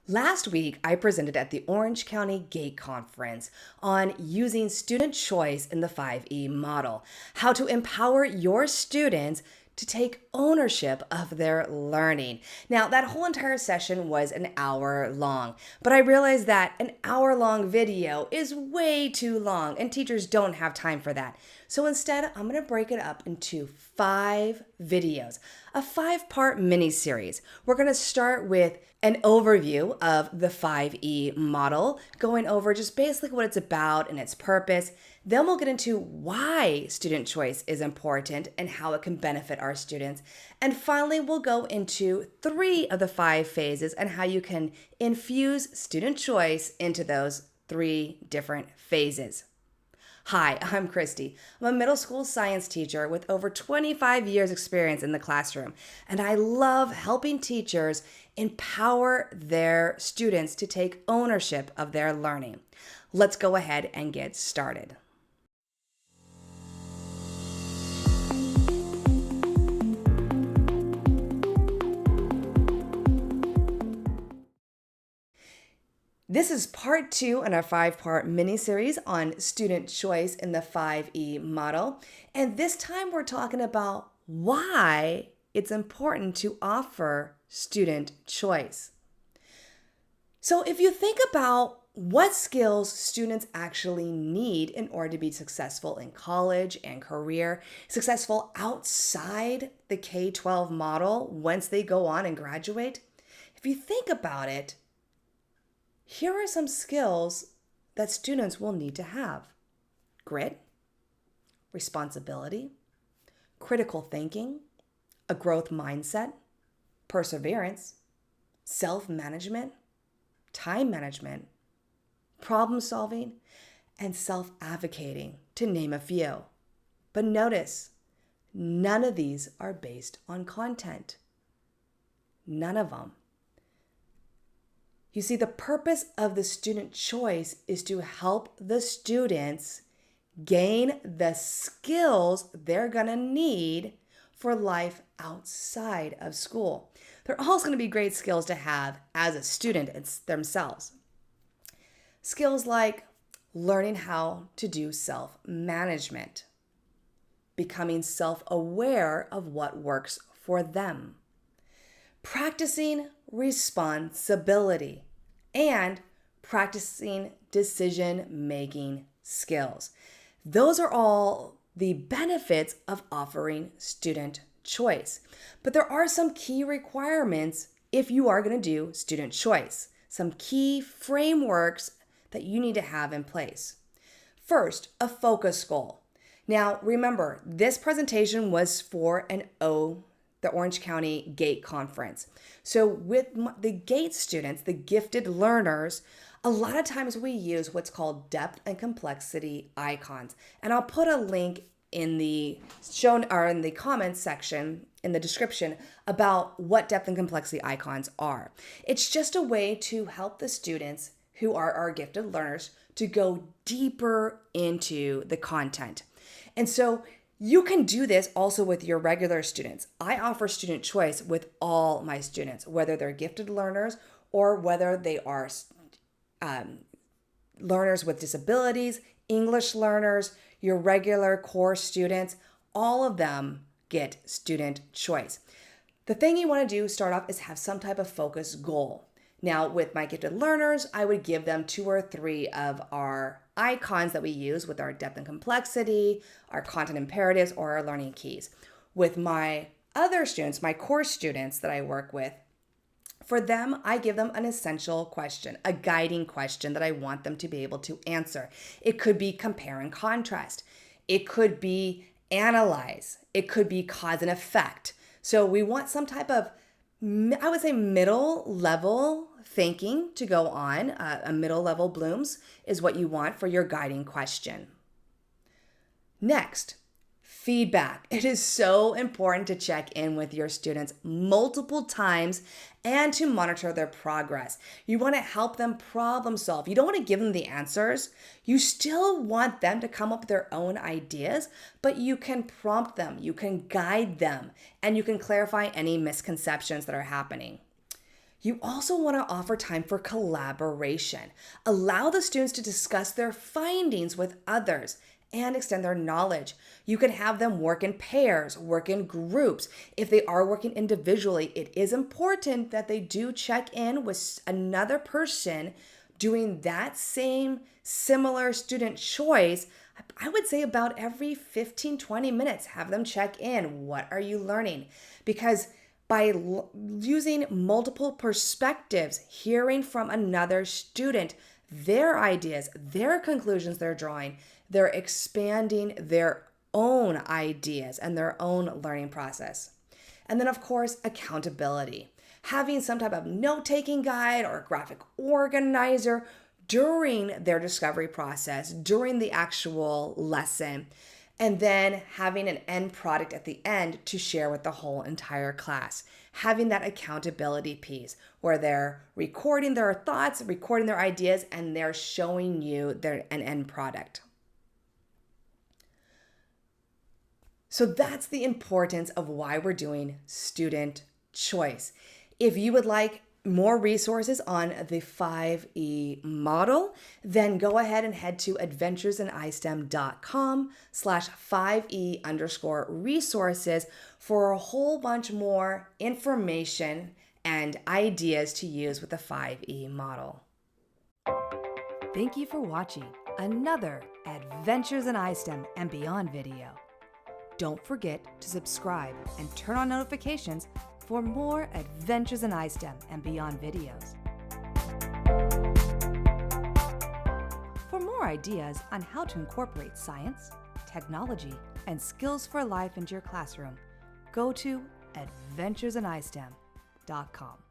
Last week, I presented at the Orange County GATE conference on using student choice in the 5E model, how to empower your students to take ownership of their learning. Now, that whole entire session was an hour long, but I realized that an hour-long video is way too long and teachers don't have time for that. So instead, I'm going to break it up into 5 videos, a 5-part mini-series. We're going to start with an overview of the 5E model, going over just basically what it's about and its purpose. Then we'll get into why student choice is important and how it can benefit our students. And finally, we'll go into 3 of the 5 phases and how you can infuse student choice into those 3 different phases. Hi, I'm Christy. I'm a middle school science teacher with over 25 years experience in the classroom, and I love helping teachers empower their students to take ownership of their learning. Let's go ahead and get started. This is part 2 in our 5-part mini-series on student choice in the 5E model. And this time we're talking about why it's important to offer student choice. So if you think about what skills students actually need in order to be successful in college and career, successful outside the K-12 model once they go on and graduate, if you think about it, here are some skills that students will need to have: grit, responsibility, critical thinking, a growth mindset, perseverance, self-management, time management, problem solving, and self-advocating, to name a few. But notice, none of these are based on content. None of them. You see, the purpose of the student choice is to help the students gain the skills they're going to need for life outside of school. They're also going to be great skills to have as a student themselves. Skills like learning how to do self-management, becoming self-aware of what works for them, practicing responsibility, and practicing decision-making skills. Those are all the benefits of offering student choice. But there are some key requirements if you are going to do student choice, some key frameworks that you need to have in place. First, a focus goal. Now, remember, this presentation was for the Orange County GATE conference. So with the GATE students, the gifted learners, a lot of times we use what's called depth and complexity icons. And I'll put a link in the in the comments section in the description about what depth and complexity icons are. It's just a way to help the students who are our gifted learners to go deeper into the content. And so you can do this also with your regular students. I offer student choice with all my students, whether they're gifted learners or whether they are learners with disabilities, English learners, your regular core students. All of them get student choice. The thing you want to do start off is have some type of focus goal. Now, with my gifted learners, I would give them 2 or 3 of our icons that we use with our depth and complexity, our content imperatives, or our learning keys. With my other students, my core students that I work with, for them, I give them an essential question, a guiding question that I want them to be able to answer. It could be compare and contrast. It could be analyze. It could be cause and effect. So we want some type of, I would say, middle level thinking to go on. A middle level Bloom's is what you want for your guiding question. Next, feedback. It is so important to check in with your students multiple times and to monitor their progress. You want to help them problem solve. You don't want to give them the answers. You still want them to come up with their own ideas, but you can prompt them, you can guide them, and you can clarify any misconceptions that are happening. You also want to offer time for collaboration. Allow the students to discuss their findings with others and extend their knowledge. You can have them work in pairs, work in groups. If they are working individually, it is important that they do check in with another person doing that same similar student choice. I would say about every 15-20 minutes, have them check in. What are you learning? Because by using multiple perspectives, hearing from another student, their ideas, their conclusions they're drawing, they're expanding their own ideas and their own learning process. And then, of course, accountability. Having some type of note-taking guide or graphic organizer during their discovery process, during the actual lesson, and then having an end product at the end to share with the whole entire class. Having that accountability piece where they're recording their thoughts, recording their ideas, and they're showing you an end product. So that's the importance of why we're doing student choice. If you would like more resources on the 5E model, then go ahead and head to adventuresinISTEM.com/5E_resources for a whole bunch more information and ideas to use with the 5E model. Thank you for watching another Adventures in ISTEM and Beyond video. Don't forget to subscribe and turn on notifications for more Adventures in ISTEM and Beyond videos. For more ideas on how to incorporate science, technology, and skills for life into your classroom, go to adventuresinISTEM.com.